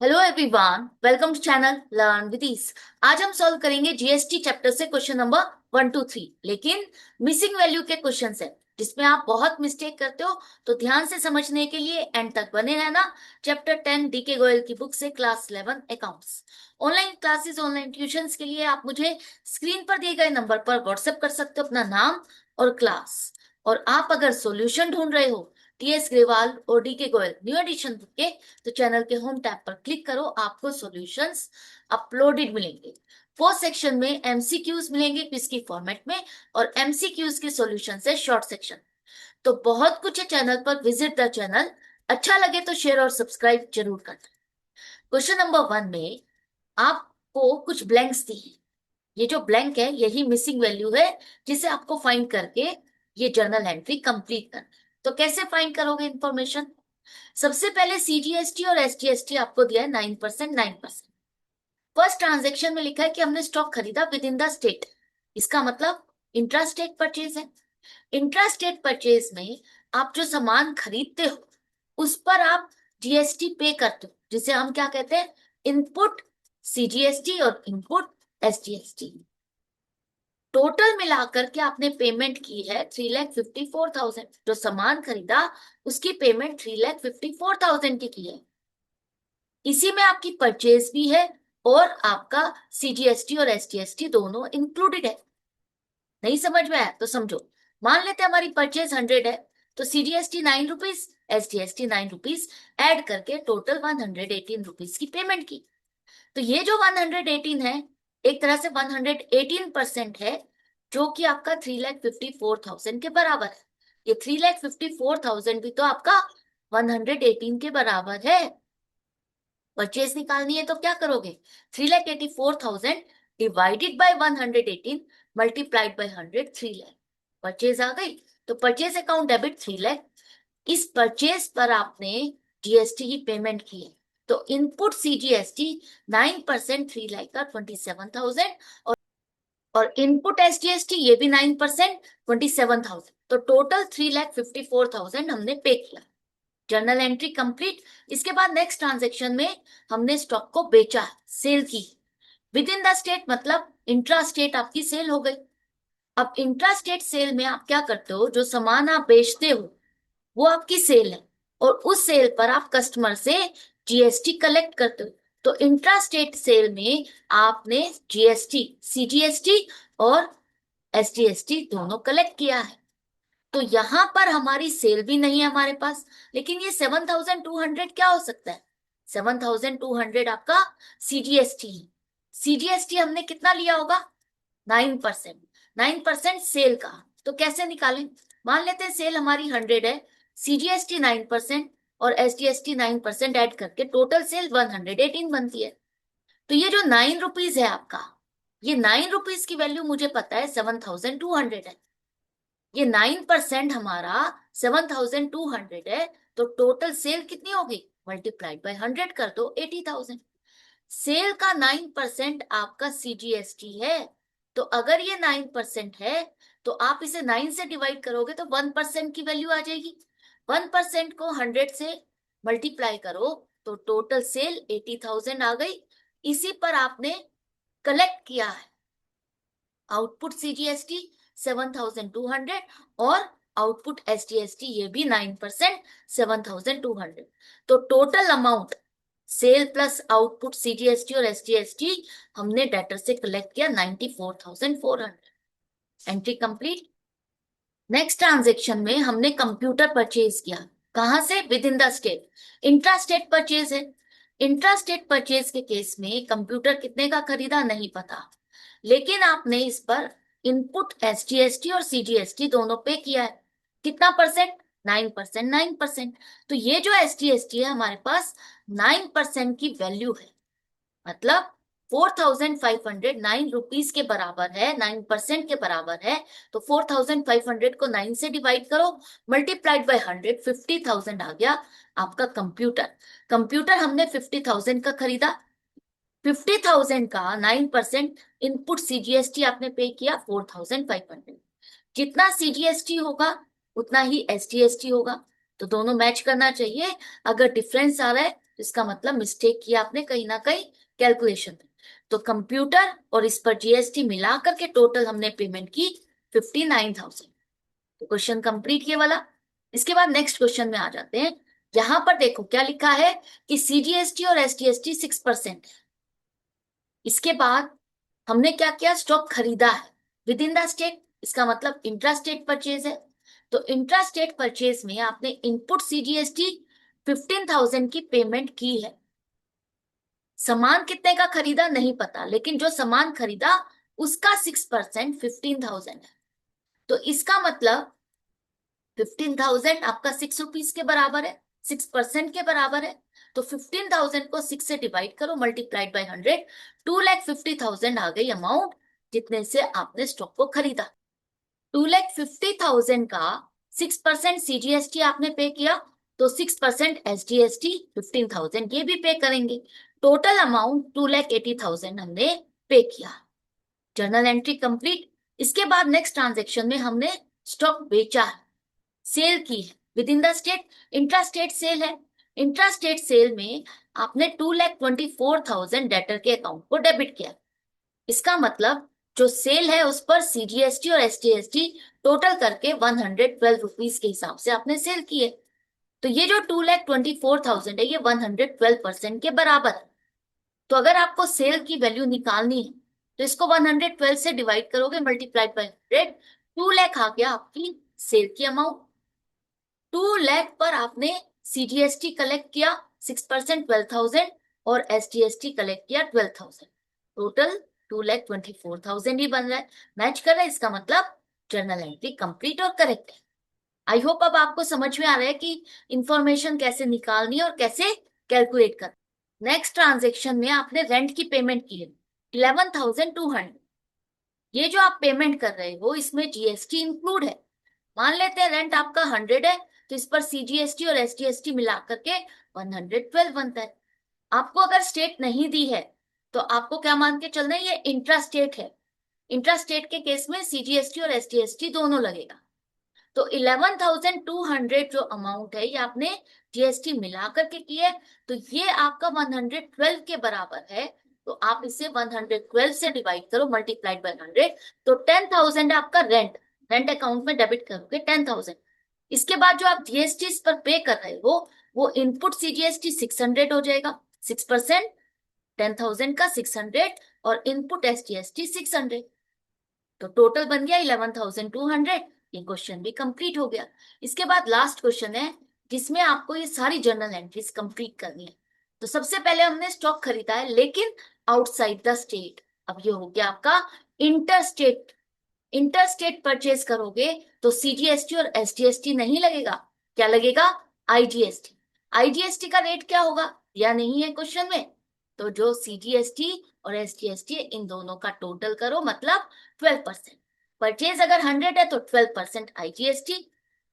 Hello everyone, welcome to channel learn with ease. आज हम solve करेंगे जीएसटी चैप्टर से क्वेश्चन नंबर 1 2 3। लेकिन मिसिंग वैल्यू के क्वेश्चन है जिसमें आप बहुत मिस्टेक करते हो, तो ध्यान से समझने के लिए एंड तक बने रहना। चैप्टर 10 डीके गोयल की बुक से, class 11 accounts. Online classes, online tuitions के लिए आप मुझे स्क्रीन पर दिए गए नंबर पर व्हाट्सएप कर सकते हो अपना नाम और क्लास। और आप अगर सॉल्यूशन ढूंढ रहे हो टीएस ग्रेवाल और DK Goyal new edition book के, तो चैनल के होम टैब पर क्लिक करो, आपको सॉल्यूशंस अपलोडेड मिलेंगे। फर्स्ट सेक्शन में एमसीक्यूज मिलेंगे क्विज की फॉर्मेट में, और एमसीक्यूज के सॉल्यूशन है शॉर्ट सेक्शन। तो बहुत कुछ है चैनल पर, विजिट द चैनल। अच्छा लगे तो शेयर और सब्सक्राइब जरूर करना। क्वेश्चन नंबर 1 में आपको कुछ ब्लैंक्स दी है। ये जो ब्लैंक है यही मिसिंग वैल्यू है, जिसे आपको फाइंड करके ये जर्नल एंट्री कंप्लीट करना है। तो कैसे फाइंड करोगे इंफॉर्मेशन? सबसे पहले सीजीएसटी और एसजीएसटी आपको दिया है 9%, 9%। फर्स्ट ट्रांजेक्शन में लिखा है कि हमने स्टॉक खरीदा विद इन द स्टेट। इसका मतलब इंट्रा स्टेट परचेज है। इंट्रा स्टेट परचेज में आप जो सामान खरीदते हो उस पर आप जीएसटी पे करते हो, जिसे हम क्या कहते हैं, इनपुट सीजीएसटी और इनपुट एसजीएसटी। टोटल मिलाकर के आपने पेमेंट की है 3,54,000। जो सामान खरीदा उसकी पेमेंट 3,54,000 की है। इसी में आपकी परचेज भी है और आपका सीजीएसटी और एसजीएसटी दोनों इंक्लूडेड है। नहीं समझ में आया तो समझो। मान लेते हैं हमारी परचेज 100 है, तो CGST 9 rupees, SGST 9 rupees, add करके टोटल 118 रुपीज की पेमेंट की। तो ये जो 118 है, एक तरह से 118% है, जो कि आपका 3,54,000 के बराबर है। ये 3,54,000 भी तो आपका 118 के बराबर है। परचेज निकालनी है तो क्या करोगे? 3,84,000 divided by 118 multiplied by 100, 3 lakh. Purchase आ गई। तो परचेज अकाउंट डेबिट 3 लाख। इस परचेज पर आपने जीएसटी की पेमेंट की है। तो इनपुट सीजीएसटी 9%, 3 लाख का 27,000। और इनपुट एसजीएसटी ये भी 9%, 27,000। तो टोटल 3,54,000 हमने पे किया। Journal entry complete. इसके बाद नेक्स्ट ट्रांजेक्शन में हमने स्टॉक को बेचा, सेल की। विद इन द स्टेट मतलब इंट्रा स्टेट आपकी सेल हो गई। अब इंट्रा स्टेट सेल में आप क्या करते हो, जो सामान आप बेचते हो वो आपकी सेल है, और उस सेल पर आप कस्टमर से जीएसटी कलेक्ट करते हो। तो इंट्रा स्टेट सेल में आपने जीएसटी, सीजीएसटी और एसजीएसटी दोनों कलेक्ट किया है। तो यहां पर हमारी सेल भी नहीं है हमारे पास। लेकिन ये 7,200 क्या हो सकता है? 7,200 आपका सीजीएसटी है। सीजीएसटी हमने कितना लिया होगा? 9%। 9% सेल का। तो कैसे निकालें? मान लेते हैं सेल हमारी 100 है, सीजीएसटी 9% और एसजीएसटी 9% ऐड करके टोटल सेल 118 बनती है। तो ये जो 9 रुपीज है आपका, ये 9 रुपीज की वैल्यू मुझे पता है 7,200 है। ये 9% हमारा 7,200 है। तो टोटल सेल कितनी होगी? मल्टीप्लाइड बाय 100 कर दो, 80,000। सेल का 9% आपका सीजीएसटी है। तो अगर ये 9% है, तो आप इसे 9 से डिवाइड करोगे तो 1% की वैल्यू आ जाएगी। 1% को 100 से मल्टीप्लाई करो तो टोटल सेल 80,000 आ गई। इसी पर आपने कलेक्ट किया है आउटपुट सीजीएसटी 7,200, और आउटपुट एसजीएसटी ये भी 9%, 7,200। तो total amount sale plus output CGST और एसजीएसटी हमने डेटर से कलेक्ट किया 94,400। Entry complete. नेक्स्ट ट्रांजेक्शन में हमने कंप्यूटर परचेज किया। कहां से? With in the state. Intra state purchase है। इंट्रा स्टेट परचेज के केस में कंप्यूटर कितने का खरीदा नहीं पता, लेकिन आपने इस पर इनपुट एसजीएसटी और सीजीएसटी दोनों पे किया है। कितना परसेंट? 9%, 9%। तो ये जो एसजीएसटी है हमारे पास 9% की वैल्यू है। मतलब 4,509 रुपीज के बराबर है, 9% के बराबर है। तो 4,500 को 9 से डिवाइड करो, मल्टीप्लाइड बाय 100, 50,000 आ गया आपका कंप्यूटर। कंप्यूटर हमने 50,000 का खरीदा। 50,000 का 9% इनपुट सीजीएसटी आपने पे किया 4,500। जितना सीजीएसटी होगा उतना ही एसजीएसटी होगा। तो दोनों मैच करना चाहिए। अगर डिफरेंस आ रहा है इसका मतलब मिस्टेक किया आपने कहीं ना कहीं कैलकुलेशन में। तो कंप्यूटर और इस पर जीएसटी मिला करके टोटल हमने पेमेंट की 59,000। तो क्वेश्चन कंप्लीट ये वाला। इसके बाद नेक्स्ट क्वेश्चन में आ जाते हैं। यहां पर देखो क्या लिखा है कि सीजीएसटी और एसटीएसटी 6% है। इसके बाद हमने क्या किया, स्टॉक खरीदा है विद इन द स्टेट, इसका मतलब इंट्रा स्टेट परचेज है। तो इंट्रा स्टेट परचेज में आपने इनपुट सीजीएसटी 15,000 की पेमेंट की है। सामान कितने का खरीदा नहीं पता, लेकिन जो सामान खरीदा उसका 6% 15,000 है। तो इसका मतलब 15,000 आपका 6 रुपीज के बराबर है, 6% के बराबर है। तो 15,000 को 6 से डिवाइड करो, मल्टीप्लाइड बाय 100, 2,50,000 आ गई अमाउंट जितने से आपने स्टॉक को खरीदा। 2,50,000 का 6% सीजीएसटी आपने पे किया, तो 6% एसजीएसटी 15,000 ये भी पे करेंगे। टोटल अमाउंट 2,80,000 हमने पे किया। Journal entry complete. इसके बाद नेक्स्ट ट्रांजेक्शन में हमने स्टॉक बेचा है, सेल की है within the state, intra state sale है। इंट्रा स्टेट सेल में आपने 2,24,000 डेटर के अकाउंट को डेबिट किया। इसका मतलब जो सेल है उस पर सीजीएसटी और एसटीएसटी टोटल करके 112 रुपीज के हिसाब से आपने सेल की है। तो ये जो 2,24,000 है ये 112% के बराबर है। तो अगर आपको सेल की वैल्यू निकालनी है तो इसको 112 से डिवाइड करोगे, मल्टीप्लाइड बाय 100, 2 लाख आ गया आपकी सेल की अमाउंट। 2 लाख पर आपने सीजीएसटी कलेक्ट किया 6% 12,000 और एसटीएसटी कलेक्ट किया 12,000, टोटल 2,24,000 ही बन रहा है। मैच कर रहा है, इसका मतलब जर्नल एंट्री कंप्लीट और करेक्ट है। आई होप अब आपको समझ में आ रहा है कि इंफॉर्मेशन कैसे निकालनी है और कैसे कैलकुलेट करना। नेक्स्ट ट्रांजेक्शन में आपने रेंट की पेमेंट की है 11,200। ये जो आप पेमेंट कर रहे हो इसमें जीएसटी इंक्लूड है। मान लेते हैं रेंट आपका 100 है, तो इस पर सीजीएसटी और एसटीएसटी मिला करके 112 बनता है। आपको अगर स्टेट नहीं दी है तो आपको क्या मान के चलना है, ये इंट्रा स्टेट है। इंट्रा स्टेट के केस में सीजीएसटी और एसटीएसटी दोनों लगेगा। तो 11,200 जो अमाउंट है ये आपने जीएसटी मिला करके की है, तो ये आपका 112 के बराबर है। तो आप इसे 112 से डिवाइड करो, मल्टीप्लाइड बाय 100, तो 10,000 आपका रेंट, रेंट अकाउंट में डेबिट करोगे 10,000। इसके बाद जो आप जीएसटी इस पर पे कर रहे हो वो इनपुट सीजीएसटी 600 हो जाएगा, 6%, 10,000 का 600 और इनपुट एसजीएसटी 600, तो टोटल बन गया 11,200। ये क्वेश्चन भी कंप्लीट हो गया। इसके बाद लास्ट क्वेश्चन है जिसमें आपको ये सारी जर्नल एंट्रीज कंप्लीट करनी है। तो सबसे पहले हमने स्टॉक खरीदा है लेकिन आउटसाइड द स्टेट। अब ये हो गया आपका inter state. Inter state purchase करोगे तो सीजीएसटी और एसजीएसटी नहीं लगेगा, क्या लगेगा, आईजीएसटी। आईजीएसटी का रेट क्या होगा या नहीं है क्वेश्चन में, तो जो सीजीएसटी और एसजीएसटी इन दोनों का टोटल करो, मतलब 12%। परचेज अगर 100 है तो 12% आईजीएसटी।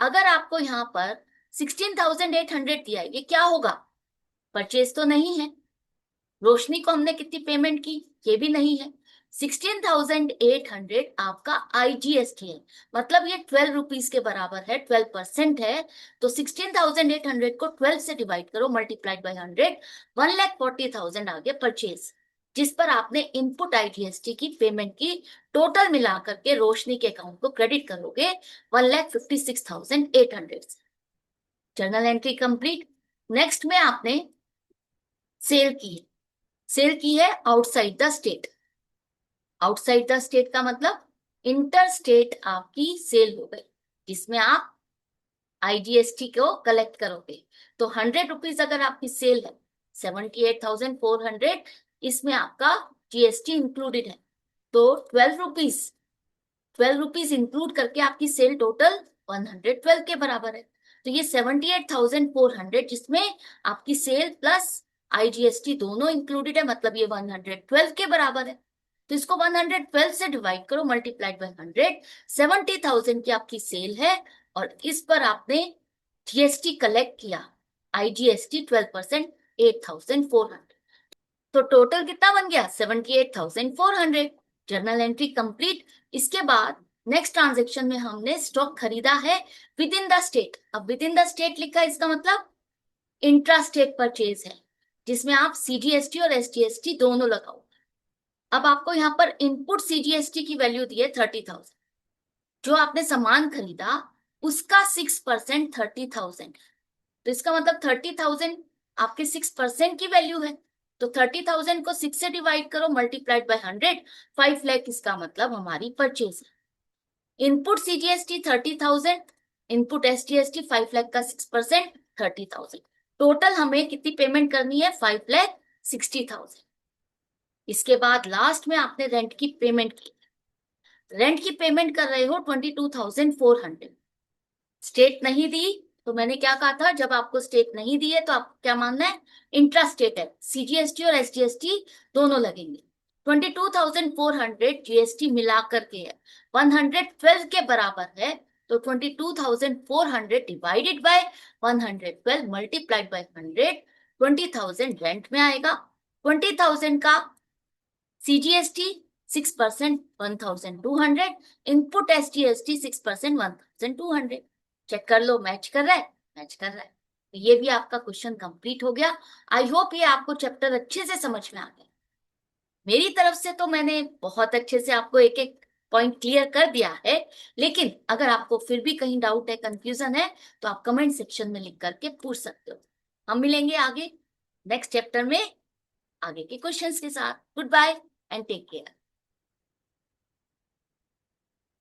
अगर आपको यहाँ पर 16,800 दिया है, ये क्या होगा, परचेज तो नहीं है। रोशनी को हमने कितनी पेमेंट की, ये भी नहीं है। 16,800 आपका आईजीएसटी है, मतलब ये 12 रुपीज के बराबर है, 12% है। तो 16,800 को 12 से डिवाइड करो, मल्टीप्लाइड बाय 100, 1,40,000 आ गया परचेज, जिस पर आपने इनपुट आईजीएसटी की पेमेंट की। टोटल मिला करके रोशनी के अकाउंट को क्रेडिट करोगे 1,56,800 से। Journal entry complete. नेक्स्ट में आपने सेल की है, सेल की है outside the state. Outside the state का मतलब इंटर स्टेट आपकी सेल हो गई, जिसमें आप आईजीएसटी को कलेक्ट करोगे। तो 100 रुपीज अगर आपकी सेल है, 78,400, इसमें आपका जीएसटी इंक्लूडेड है, तो 12 रुपीज इंक्लूड करके आपकी सेल टोटल 112 के बराबर है। तो ये 78,400 जिसमें आपकी सेल प्लस आईजीएसटी दोनों इंक्लूडेड है, मतलब ये 112 के बराबर है। तो इसको 112 से डिवाइड करो, मल्टीप्लाइड बाय 100, 70,000 की आपकी सेल है और इस पर आपने जीएसटी कलेक्ट किया, आईजीएसटी 12%, 8,400। तो टोटल कितना बन गया, 78,400। Journal entry complete. इसके बाद नेक्स्ट ट्रांजेक्शन में हमने स्टॉक खरीदा है विद इन द स्टेट। अब विद इन द स्टेट लिखा है, इसका मतलब इंट्रा स्टेट परचेज है। जिसमें आप सीजीएसटी और एसजीएसटी दोनों लगाओ। अब आपको यहाँ पर इनपुट सीजीएसटी की वैल्यू दी है 30,000। जो आपने सामान खरीदा उसका 6% 30,000, तो इसका मतलब 30,000 आपके 6% की वैल्यू है। तो 30,000 को 6 से डिवाइड करो, मल्टीप्लाइड बाय 100, 5 लाख इसका मतलब हमारी परचेज है। Input CGST 30,000, input SGST 5 lakh का 6% 30,000। टोटल हमें कितनी पेमेंट करनी है? 5,60,000। इसके बाद लास्ट में आपने रेंट की पेमेंट की। रेंट की पेमेंट कर रहे हो 22,400। स्टेट नहीं दी तो मैंने क्या कहा था, जब आपको स्टेट नहीं दी है तो आपको क्या मानना है? इंट्रा स्टेट है, सीजीएसटी और एसजीएसटी दोनों लगेंगे। 22,400 जीएसटी मिला करके है, 112 के बराबर है। तो 22,400 divided by 112 multiplied by 100, 20,000 rent में आएगा। 20,000 का सीजीएसटी 6% 1,200, इनपुट एसजीएसटी 6% 1,200। चेक कर लो, मैच कर रहा है? मैच कर रहा है। तो ये भी आपका क्वेश्चन कंप्लीट हो गया। आई होप ये आपको चैप्टर अच्छे से समझ में आ गया। मेरी तरफ से तो मैंने बहुत अच्छे से आपको एक एक पॉइंट क्लियर कर दिया है, लेकिन अगर आपको फिर भी कहीं डाउट है, कंफ्यूजन है, तो आप कमेंट सेक्शन में लिख करके पूछ सकते हो। हम मिलेंगे आगे नेक्स्ट चैप्टर में आगे के क्वेश्चंस के साथ। Good bye and take care.